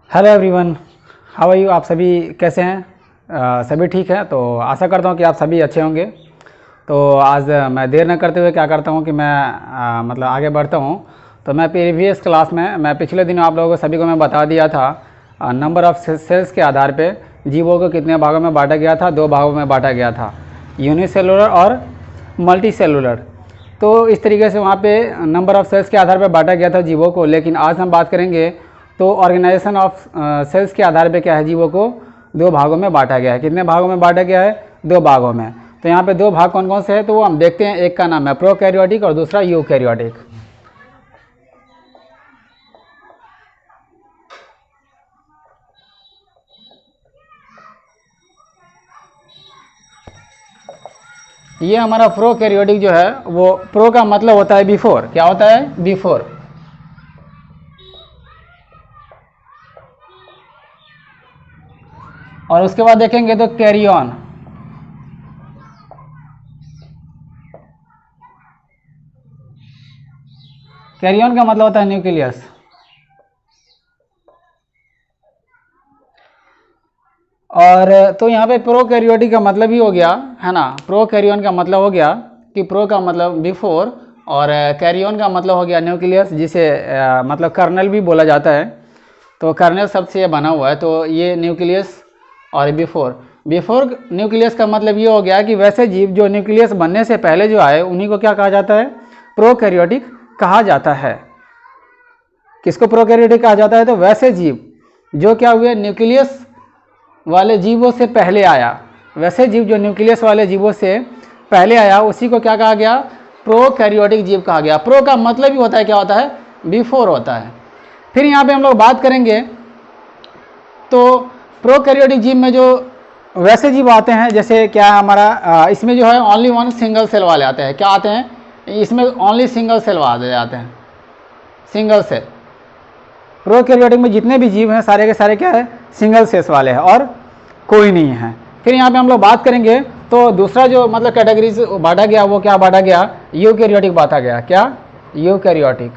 Hello everyone, how are you. आप सभी कैसे हैं? सभी ठीक है। तो आशा करता हूं कि आप सभी अच्छे होंगे। तो आज मैं देर न करते हुए क्या करता हूं कि मैं मतलब आगे बढ़ता हूं। तो मैं प्रीवियस क्लास में मैं पिछले दिनों आप लोगों को सभी को मैं बता दिया था नंबर ऑफ़ सेल्स के आधार पे जीवों को कितने भागों में बांटा गया था। 2 भागों में बांटा गया था, यूनिसेलुलर और मल्टी सेलुलर। तो इस तरीके से वहाँ पे नंबर ऑफ़ सेल्स के आधार पर बांटा गया था जीवों को। लेकिन आज हम बात करेंगे तो ऑर्गेनाइजेशन ऑफ सेल्स के आधार पे क्या है, जीवों को 2 भागों में बांटा गया है। कितने भागों में बांटा गया है? 2 भागों में। तो यहाँ पे 2 भाग कौन कौन से हैं तो वो हम देखते हैं। एक का नाम है प्रोकैरियोटिक और दूसरा यूकैरियोटिक। ये हमारा प्रोकैरियोटिक जो है, वो प्रो का मतलब होता है बिफोर। क्या होता है? बिफोर। और उसके बाद देखेंगे तो कैरी ऑन। कैरी ऑन का मतलब होता है न्यूक्लियस। और तो यहाँ पे प्रोकैरियोटिक का मतलब ही हो गया है ना। प्रोकैरियोन का मतलब हो गया कि प्रो का मतलब बिफोर और कैरियोन का मतलब हो गया न्यूक्लियस, जिसे मतलब कर्नल भी बोला जाता है। तो कर्नल शब्द से ये बना हुआ है। तो ये न्यूक्लियस और बिफोर न्यूक्लियस का मतलब ये हो गया कि वैसे जीव जो न्यूक्लियस बनने से पहले जो आए उन्हीं को क्या कहा जाता है? प्रोकैरियोटिक कहा जाता है। किसको प्रोकैरियोटिक कहा जाता है? तो वैसे जीव जो क्या हुए, न्यूक्लियस वाले जीवों से पहले आया। वैसे जीव जो न्यूक्लियस वाले जीवों से पहले आया उसी को क्या कहा गया? प्रोकैरियोटिक जीव कहा गया। प्रो का मतलब ही होता है, क्या होता है? बिफोर होता है। फिर यहाँ पे हम लोग बात करेंगे तो प्रोकैरियोटिक जीव में जो वैसे जीव आते हैं, जैसे क्या है हमारा इसमें जो है ओनली वन सिंगल सेल वाले आते हैं। क्या आते हैं? इसमें ओनली सिंगल सेल वाले आते हैं, सिंगल सेल। प्रोकैरियोटिक में जितने भी जीव हैं सारे के सारे क्या है? सिंगल सेल्स वाले हैं और कोई नहीं है। फिर यहाँ पे हम लोग बात करेंगे तो दूसरा जो मतलब कैटेगरीज बांटा गया वो क्या बांटा गया? यूकैरियोटिक बांटा गया। क्या? यूकैरियोटिक।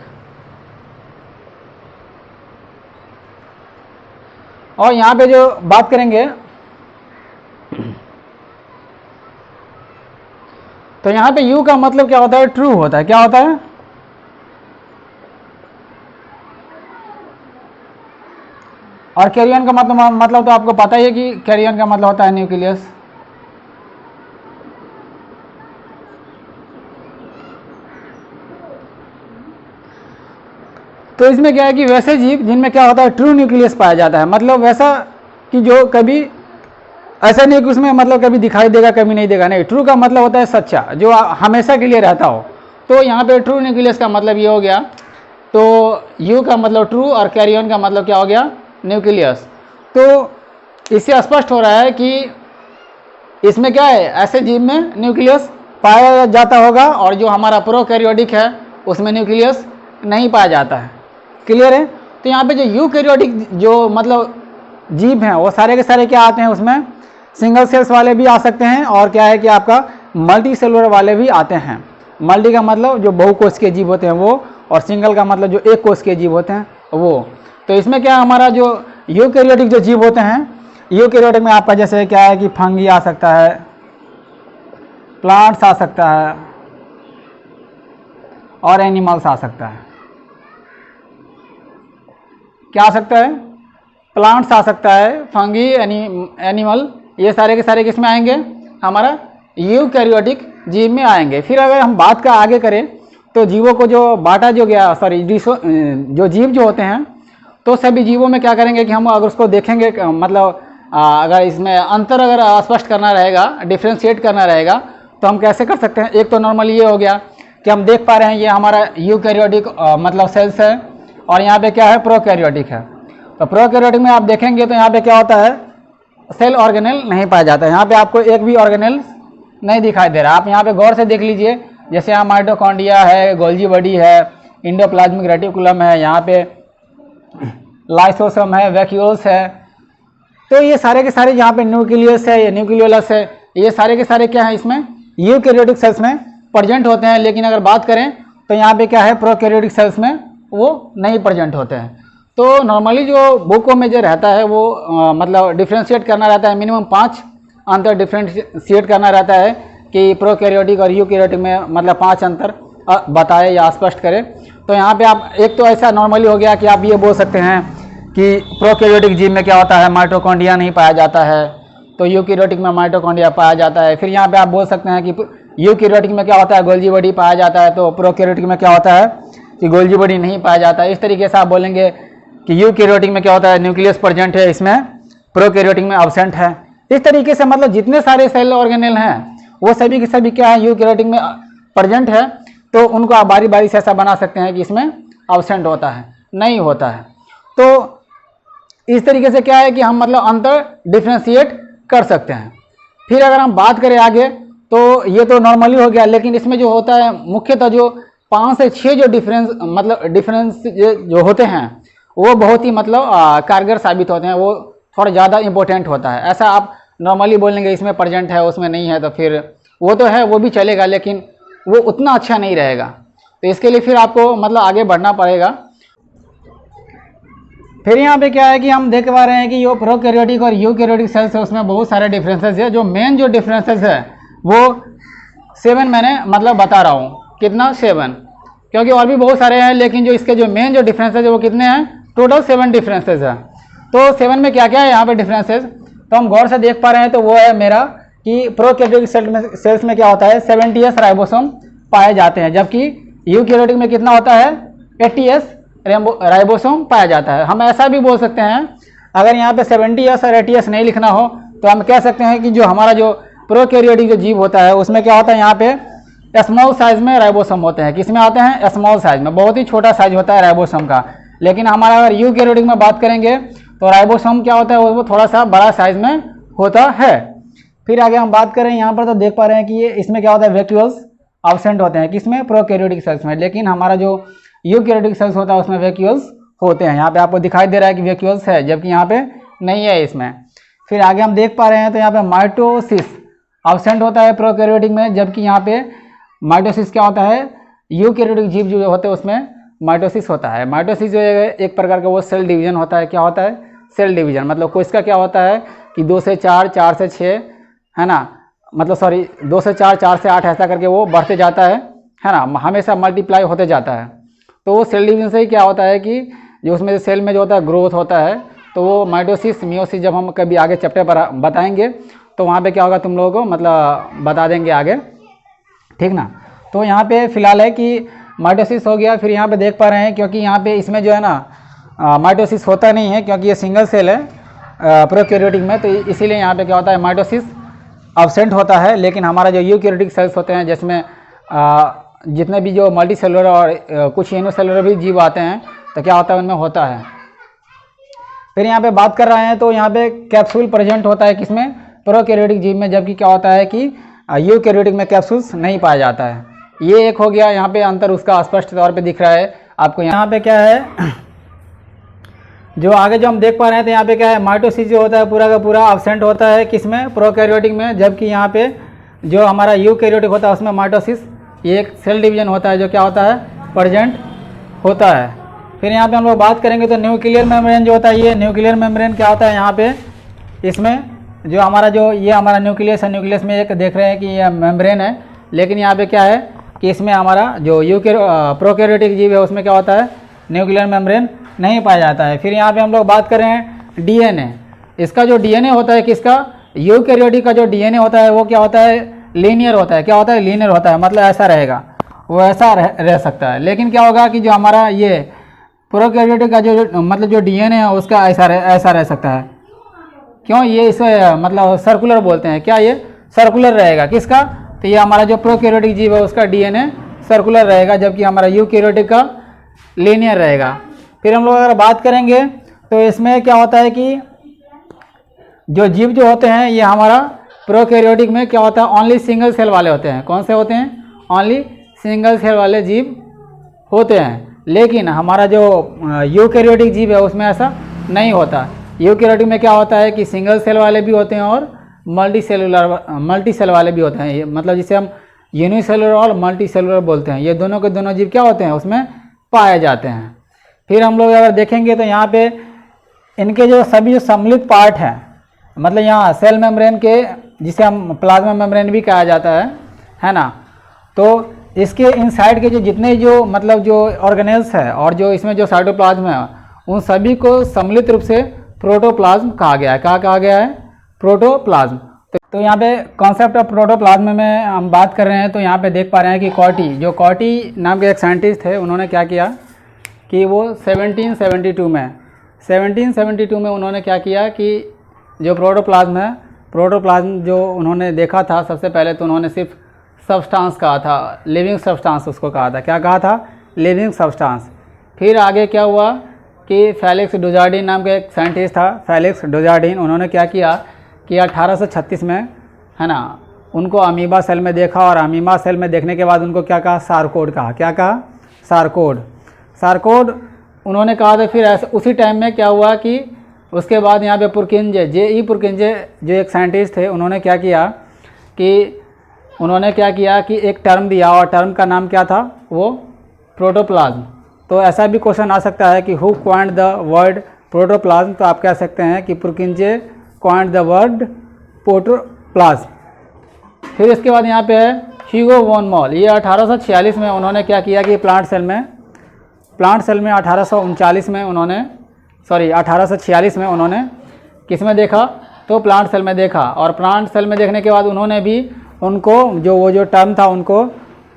और यहाँ पे जो बात करेंगे तो यहाँ पे यू का मतलब क्या होता है? ट्रू होता है। क्या होता है? और कैरियन का मतलब तो आपको पता ही है कि कैरियन का मतलब होता है न्यूक्लियस। तो इसमें क्या है कि वैसे जीव जिनमें क्या होता है? ट्रू न्यूक्लियस पाया जाता है। मतलब वैसा कि जो कभी ऐसा नहीं कि उसमें मतलब कभी दिखाई देगा कभी नहीं देगा, नहीं। ट्रू का मतलब होता है सच्चा, जो हमेशा के लिए रहता हो। तो यहाँ पे ट्रू न्यूक्लियस का मतलब ये हो गया। तो यू का मतलब ट्रू और कैरियन का मतलब क्या हो गया? न्यूक्लियस। तो इससे स्पष्ट हो रहा है कि इसमें क्या है, ऐसे जीव में न्यूक्लियस पाया जाता होगा और जो हमारा प्रोकैरियोटिक है उसमें न्यूक्लियस नहीं पाया जाता है। क्लियर है? तो यहाँ पे जो यूकैरियोटिक जो मतलब जीव हैं वो सारे के सारे क्या आते हैं? उसमें सिंगल सेल्स वाले भी आ सकते हैं और क्या है कि आपका मल्टी सेलुलर वाले भी आते हैं। मल्टी का मतलब जो बहुकोश के जीव होते हैं वो, और सिंगल का मतलब जो एक कोश के जीव होते हैं वो। तो इसमें क्या हमारा जो यूकैरियोटिक जो जीव होते हैं, यूकैरियोटिक में आपका जैसे क्या है कि फंगी आ सकता है, प्लांट्स आ सकता है और एनिमल्स आ सकता है। क्या आ सकता है? प्लांट्स आ सकता है, फंगी, एनिमल, ये सारे के सारे किस में आएंगे? हमारा यूकैरियोटिक जीव में आएंगे। फिर अगर हम बात का आगे करें तो जीवों को जो बांटा जो गया, सॉरी जो जीव जो होते हैं, तो सभी जीवों में क्या करेंगे कि हम अगर उसको देखेंगे मतलब अगर इसमें अंतर अगर स्पष्ट करना रहेगा, डिफ्रेंशिएट करना रहेगा, तो हम कैसे कर सकते हैं? एक तो नॉर्मली ये हो गया कि हम देख पा रहे हैं ये हमारा यूकैरियोटिक मतलब सेल्स है और यहाँ पे क्या है? प्रोकैरियोटिक है। तो प्रोकैरियोटिक में आप देखेंगे तो यहाँ पे क्या होता है? सेल ऑर्गेनेल नहीं पाया जाता है। यहाँ पे आपको एक भी ऑर्गेनेल नहीं दिखाई दे रहा। आप यहाँ पे गौर से देख लीजिए, जैसे यहाँ माइटोकॉन्ड्रिया है, गोल्जी बॉडी है, इंडोप्लाज्मिक रेटिकुलम है, यहाँ पे लाइसोसोम है, वैक्यूल्स है। तो ये सारे के सारे यहाँ पे न्यूक्लियस है, ये न्यूक्लियोलस है, ये सारे के सारे क्या है? इसमें यूकैरियोटिक सेल्स में प्रेजेंट होते हैं। लेकिन अगर बात करें तो यहाँ पे क्या है? प्रोकैरियोटिक सेल्स में वो नहीं प्रेजेंट होते हैं। तो नॉर्मली जो बुकों में जो रहता है वो मतलब डिफ्रेंशिएट करना रहता है, मिनिमम 5 अंतर डिफ्रेंशिएट करना रहता है कि प्रोकैरियोटिक और यूकैरियोटिक में मतलब 5 अंतर बताए या स्पष्ट करें। तो यहाँ पे आप एक तो ऐसा नॉर्मली हो गया कि आप ये बोल सकते हैं कि प्रोकैरियोटिक जीव में क्या होता है, माइटोकॉन्ड्रिया नहीं पाया जाता है, तो यूकैरियोटिक में माइटोकॉन्ड्रिया पाया जाता है। फिर यहाँ पे आप बोल सकते हैं कि यूकैरियोटिक में क्या होता है, गोल्जी बॉडी पाया जाता है, तो प्रोकैरियोटिक में क्या होता है कि गोल्जी बॉडी नहीं पाया जाता है। इस तरीके से आप बोलेंगे कि यूकैरियोटिक में क्या होता है, न्यूक्लियस प्रेजेंट है, इसमें प्रोकैरियोटिक में एब्सेंट है। इस तरीके से मतलब जितने सारे सेल ऑर्गेनेल हैं वो सभी के सभी क्या है, यूकैरियोटिक में प्रेजेंट है, तो उनको आप बारी बारी से ऐसा बना सकते हैं कि इसमें एब्सेंट होता है, नहीं होता है। तो इस तरीके से क्या है कि हम मतलब अंतर डिफ्रेंशिएट कर सकते हैं। फिर अगर हम बात करें आगे, तो ये तो नॉर्मली हो गया, लेकिन इसमें जो होता है मुख्यतः जो 5 से 6 जो डिफरेंस जो होते हैं वो बहुत ही मतलब कारगर साबित होते हैं, वो थोड़ा ज़्यादा इंपॉर्टेंट होता है। ऐसा आप नॉर्मली बोलेंगे इसमें प्रेजेंट है उसमें नहीं है, तो फिर वो तो है वो भी चलेगा, लेकिन वो उतना अच्छा नहीं रहेगा। तो इसके लिए फिर आपको मतलब आगे बढ़ना पड़ेगा। फिर यहाँ पे क्या है कि हम देख पा रहे हैं कि जो प्रोकैरियोटिक और यूकैरियोटिक सेल्स है उसमें बहुत सारे डिफरेंसेस है। जो मेन जो डिफरेंसेस है वो 7 मैंने मतलब बता रहा हूँ। कितना? 7, क्योंकि और भी बहुत सारे हैं, लेकिन जो इसके जो मेन जो डिफरेंसेस है वो कितने हैं? टोटल 7 डिफरेंसेस है। तो 7 में क्या क्या है यहाँ पे डिफरेंसेस, तो हम गौर से देख पा रहे हैं। तो वो है मेरा कि प्रोकैरियोटिक सेल्स में क्या होता है, 70s राइबोसोम पाए जाते हैं, जबकि यूकैरियोटिक में कितना होता है, 80s राइबोसोम पाया जाता है। हम ऐसा भी बोल सकते हैं, अगर यहाँ पे 70s और 80s नहीं लिखना हो तो हम कह सकते हैं कि जो हमारा जो प्रोकैरियोटिक जो जीव होता है उसमें क्या होता है, यहाँ पे स्मॉल साइज में राइबोसोम होते हैं। किसमें आते हैं? स्मॉल साइज में, बहुत ही छोटा साइज होता है राइबोसोम का। लेकिन हमारा अगर यूकैरियोटिक में बात करेंगे तो राइबोसोम क्या होता है, वो थोड़ा सा बड़ा साइज में होता है। फिर आगे हम बात करें यहाँ पर, तो देख पा रहे हैं कि ये इसमें क्या होता है, वैक्यूल्स एब्सेंट होते हैं। किसमें? प्रोकैरियोटिक सेल्स में। लेकिन हमारा जो यूकैरियोटिक सेल्स होता है उसमें वैक्यूल्स होते हैं। यहाँ पे आपको दिखाई दे रहा है कि वैक्यूल्स है, जबकि यहाँ पे नहीं है इसमें। फिर आगे हम देख पा रहे हैं तो यहाँ पे माइटोसिस एब्सेंट होता है प्रोकैरियोटिक में, जबकि यहाँ पे माइटोसिस क्या होता है, यूकैरियोटिक जीव जो होते हैं उसमें माइटोसिस होता है। माइटोसिस जो है एक प्रकार का वो सेल डिवीजन होता है। क्या होता है? Cell division. मतलब कोशिका क्या होता है कि 2 से 4, 4 से 6, है ना, मतलब सॉरी 2 से 4, 4 से 8 ऐसा करके वो बढ़ते जाता है ना, हमेशा मल्टीप्लाई होते जाता है। तो वो सेल डिवीजन से ही क्या होता है कि जो उसमें सेल में जो होता है ग्रोथ होता है, तो वो माइटोसिस मियोसिस जब हम कभी आगे चैप्टर पर बताएंगे तो वहाँ पे क्या होगा तुम लोगों को मतलब बता देंगे आगे, ठीक ना। तो यहाँ पे फिलहाल है कि माइटोसिस हो गया। फिर यहाँ पे देख पा रहे हैं, क्योंकि यहाँ पे इसमें जो है ना माइटोसिस होता नहीं है, क्योंकि ये सिंगल सेल है प्रोकैरियोटिक में, तो इसीलिए यहाँ पे क्या होता है, माइटोसिस एब्सेंट होता है। लेकिन हमारा जो यूकैरियोटिक सेल्स होते हैं, जिसमें जितने भी जो मल्टी सेलुलर और कुछ यूनिसेलुलर भी जीव आते हैं, तो क्या होता है, उनमें होता है। फिर यहाँ पे बात कर रहे हैं तो यहाँ पे कैप्सूल प्रेजेंट होता है किसमें, प्रोकैरियोटिक जीव में, जबकि क्या होता है कि यूकैरियोटिक में कैप्सूल्स नहीं पाया जाता है। ये एक हो गया, यहाँ पे अंतर उसका स्पष्ट तौर पे दिख रहा है आपको। यहाँ पे क्या है, जो आगे जो हम देख पा रहे हैं तो यहाँ पे क्या है, माइटोसिस जो होता है पूरा का पूरा एब्सेंट होता है किसमें, प्रोकैरियोटिक में, जबकि यहाँ पे जो हमारा यूकैरियोटिक होता है उसमें माइटोसिस, ये एक सेल डिवीजन होता है जो क्या होता है, प्रेजेंट होता है। फिर यहाँ पे हम लोग बात करेंगे तो न्यूक्लियर मेम्ब्रेन जो होता है, ये न्यूक्लियर मेम्ब्रेन क्या होता है, यहाँ पे इसमें जो हमारा जो ये हमारा न्यूक्लियस है, न्यूक्लियस में एक देख रहे हैं कि ये मेम्ब्रेन है, लेकिन यहाँ पे क्या है कि इसमें हमारा जो प्रोकैरियोटिक जीव है उसमें क्या होता है, न्यूक्लियर मेम्ब्रेन नहीं पाया जाता है। फिर यहाँ पे हम लोग बात कर रहे हैं डीएनए, इसका जो डीएनए होता है किसका, यूकैरियोटिक का जो डीएनए होता है वो क्या होता है, लीनियर होता है। क्या होता है, लीनियर होता है, मतलब ऐसा रहेगा, वो ऐसा रह सकता है। लेकिन क्या होगा कि जो हमारा ये प्रोकैरियोटिक का जो मतलब जो डीएनए है उसका ऐसा रह सकता है। क्यों, ये इसे मतलब सर्कुलर बोलते हैं। क्या ये सर्कुलर रहेगा किसका, तो ये हमारा जो प्रोकैरियोटिक जीव है उसका डीएनए सर्कुलर रहेगा, जबकि हमारा यूकैरियोटिक का लीनियर रहेगा। फिर हम लोग अगर बात करेंगे तो इसमें क्या होता है कि जो जीव जो होते हैं ये हमारा प्रोकैरियोटिक में क्या होता है, ओनली सिंगल सेल वाले होते हैं। कौन से होते हैं, ओनली सिंगल सेल वाले जीव होते हैं। लेकिन हमारा जो यूकैरियोटिक जीव है उसमें ऐसा नहीं होता। यूकैरियोटिक में क्या होता है कि सिंगल सेल वाले भी होते हैं और मल्टी सेल वाले भी होते हैं। मतलब जिसे हम यूनिसेलुलर और मल्टी सेलुलर बोलते हैं। ये दोनों के दोनों जीव क्या होते हैं, उसमें पाए जाते हैं। फिर हम लोग अगर देखेंगे तो यहाँ पे इनके जो सभी जो सम्मिलित पार्ट हैं, मतलब यहाँ सेल मेम्ब्रेन के, जिसे हम प्लाज्मा मेम्ब्रेन भी कहा जाता है ना, तो इसके इनसाइड के जो जितने जो मतलब जो ऑर्गेनेल्स है और जो इसमें जो साइटोप्लाज्म है, उन सभी को सम्मिलित रूप से प्रोटोप्लाज्म कहा गया है। क्या कहा गया है? प्रोटोप्लाज्म। तो यहाँ पे कॉन्सेप्ट ऑफ प्रोटोप्लाज्म में हम बात कर रहे हैं, तो यहाँ पे देख पा रहे हैं कि कॉटी नाम के एक साइंटिस्ट थे, उन्होंने क्या किया कि वो 1772 में उन्होंने क्या किया कि जो प्रोटोप्लाज्म है, प्रोटोप्लाज्म जो उन्होंने देखा था सबसे पहले, तो उन्होंने सिर्फ सब्सटेंस कहा था, लिविंग सब्सटेंस उसको कहा था। क्या कहा था? Living substance. फिर आगे क्या हुआ कि फेलिक्स डुजार्डिन नाम के एक साइंटिस्ट था, फेलिक्स डुजार्डिन, उन्होंने क्या किया कि 1836 में, है ना, उनको अमीबा सेल में देखा, और अमीबा सेल में देखने के बाद उनको क्या कहा? सारकोड कहा। क्या कहा? सारकोड उन्होंने कहा था। फिर ऐसे उसी टाइम में क्या हुआ कि उसके बाद यहाँ पे पुरकिंजे, J.E. पुरकिंजे जो एक साइंटिस्ट थे, उन्होंने क्या किया कि एक टर्म दिया, और टर्म का नाम क्या था? वो प्रोटोप्लाज्म। तो ऐसा भी क्वेश्चन आ सकता है कि who coined the word protoplasm, तो आप कह सकते हैं कि पुरकिंजे कॉइन्ड द वर्ड प्रोटोप्लाज्म। फिर इसके बाद यहाँ पे है ह्यूगो वॉन मॉल, ये 1846 में उन्होंने क्या किया कि प्लांट सेल में 1839 में उन्होंने 1846 में उन्होंने किस में देखा? तो प्लांट सेल में देखा, और प्लांट सेल में देखने के बाद उन्होंने भी उनको जो टर्म था उनको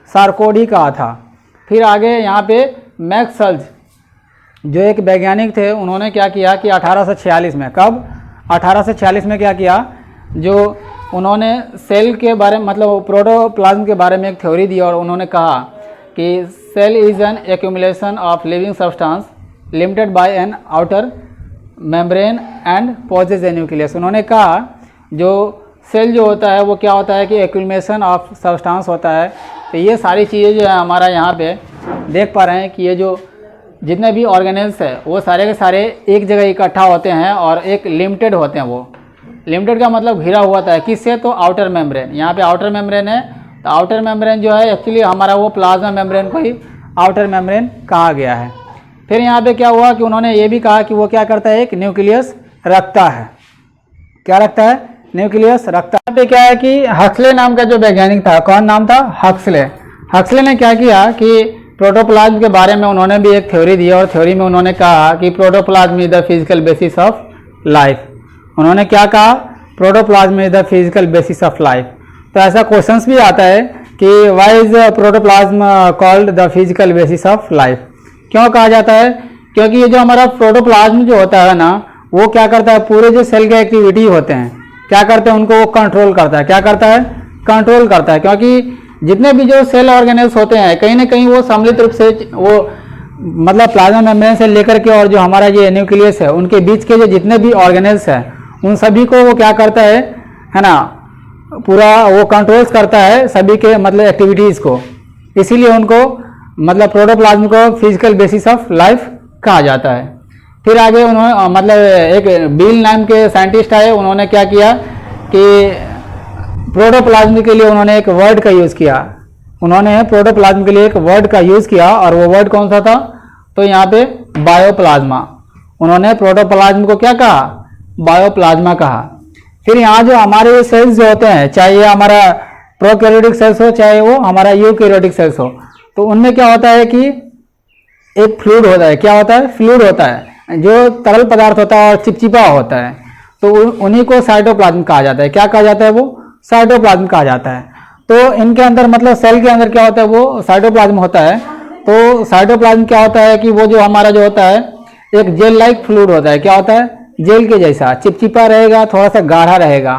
सारकोड ही कहा था। फिर आगे यहाँ पे मैक्स सेल्स जो एक वैज्ञानिक थे, उन्होंने क्या किया कि 1846 में, कब? 1846 में क्या किया, जो उन्होंने सेल के बारे में, मतलब प्रोटोप्लाज्म के बारे में एक थ्योरी दी, और उन्होंने कहा कि cell is an accumulation of living substance limited by an outer membrane and possess a nucleus. उन्होंने कहा जो सेल जो होता है वो क्या होता है कि एक्यूमुलेशन ऑफ सब्सटेंस होता है। तो ये सारी चीज़ें जो है हमारा यहाँ पे देख पा रहे हैं कि ये जो जितने भी ऑर्गेनेल्स है वो सारे के सारे एक जगह इकट्ठा होते हैं, और एक लिमिटेड होते हैं। वो लिमिटेड का मतलब घिरा हुआ था किससे? तो आउटर मेम्ब्रेन। यहाँ पे आउटर मेम्ब्रेन है, तो आउटर मेम्ब्रेन जो है एक्चुअली हमारा वो प्लाज्मा मेम्ब्रेन को ही आउटर मेम्ब्रेन कहा गया है। फिर यहाँ पे क्या हुआ कि उन्होंने ये भी कहा कि वो क्या करता है? एक न्यूक्लियस रखता है। क्या रखता है? न्यूक्लियस रखता है। यहाँ पे क्या है कि हक्सले नाम का जो वैज्ञानिक था, कौन नाम था? हक्सले ने क्या किया कि प्रोटोप्लाज्म के बारे में उन्होंने भी एक थ्योरी दी, और थ्योरी में उन्होंने कहा कि protoplasm is the physical basis of life. उन्होंने क्या कहा? Protoplasm is the physical basis of life. तो ऐसा क्वेश्चंस भी आता है कि why is protoplasm called the physical basis of life? क्यों कहा जाता है? क्योंकि ये जो हमारा प्रोटोप्लाज्म जो होता है ना, वो क्या करता है? पूरे जो सेल के एक्टिविटी होते हैं, क्या करते हैं? उनको वो कंट्रोल करता है। क्या करता है? कंट्रोल करता है। क्योंकि जितने भी जो सेल ऑर्गेनेल्स होते हैं, कहीं ना कहीं वो सम्मिलित रूप से वो मतलब प्लाज्मा मेम्ब्रेन से लेकर के और जो हमारा ये न्यूक्लियस है, उनके बीच के जो जितने भी ऑर्गेनेल्स हैं, उन सभी को वो क्या करता है ना, पूरा वो कंट्रोल्स करता है सभी के मतलब एक्टिविटीज़ को। इसीलिए उनको मतलब प्रोटोप्लाज्म को फिजिकल बेसिस ऑफ लाइफ कहा जाता है। फिर आगे उन्होंने मतलब एक बील नाम के साइंटिस्ट आए, उन्होंने क्या किया कि प्रोटोप्लाज्म के लिए उन्होंने एक वर्ड का यूज़ किया। उन्होंने प्रोटोप्लाज्म के लिए एक वर्ड का यूज़ किया, और वो वर्ड कौन सा था? तो यहाँ पे बायोप्लाज्मा। उन्होंने प्रोटोप्लाज्म को क्या कहा? बायोप्लाज्मा कहा। फिर यहाँ जो हमारे सेल्स जो होते हैं, चाहे ये हमारा प्रोकैरियोटिक सेल्स हो, चाहे वो हमारा यूकैरियोटिक सेल्स हो, तो उनमें क्या होता है कि एक फ्लूइड होता है। क्या होता है? फ्लूइड होता है, जो तरल पदार्थ होता है और चिपचिपा होता है। तो उन्हीं को साइटोप्लाज्म कहा जाता है। क्या कहा जाता है? वो साइटोप्लाज्म कहा जाता है। तो इनके अंदर मतलब सेल के अंदर क्या होता है? वो साइटोप्लाज्म होता है। तो साइटोप्लाज्म क्या होता है कि वो जो हमारा जो होता है एक जेल लाइक फ्लूइड होता है। क्या होता है? जेल के जैसा, चिपचिपा रहेगा, थोड़ा सा गाढ़ा रहेगा।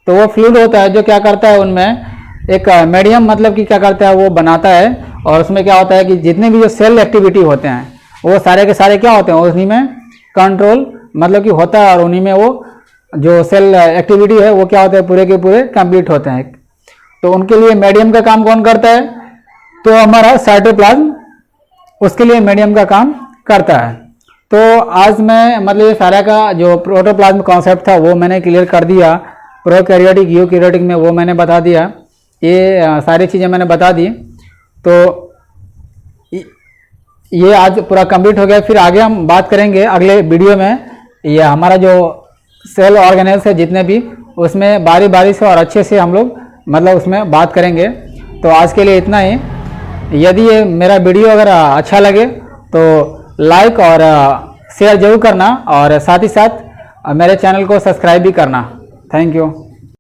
तो वो फ्लूइड होता है जो क्या करता है, उनमें एक मीडियम मतलब कि क्या करता है, वो बनाता है। और उसमें क्या होता है कि जितने भी जो सेल एक्टिविटी होते हैं वो सारे के सारे क्या होते हैं, उन्हीं में कंट्रोल मतलब कि होता है, और उन्हीं में वो जो सेल एक्टिविटी है वो क्या होता है, पूरे के पूरे कंप्लीट होते हैं। तो उनके लिए मीडियम का काम कौन करता है? तो हमारा साइटोप्लाज्म उसके लिए मीडियम का काम करता है। तो आज मैं मतलब ये सारा का जो प्रोटोप्लाज्म कॉन्सेप्ट था वो मैंने क्लियर कर दिया। प्रोकैरियोटिक यूकैरियोटिक में वो मैंने बता दिया, ये सारी चीज़ें मैंने बता दी। तो ये आज पूरा कंप्लीट हो गया। फिर आगे हम बात करेंगे अगले वीडियो में, ये हमारा जो सेल ऑर्गेनेल्स है जितने भी, उसमें बारी बारी से और अच्छे से हम लोग मतलब उसमें बात करेंगे। तो आज के लिए इतना ही। यदि ये मेरा वीडियो अगर अच्छा लगे तो लाइक और शेयर जरूर करना, और साथ ही साथ मेरे चैनल को सब्सक्राइब भी करना। Thank you.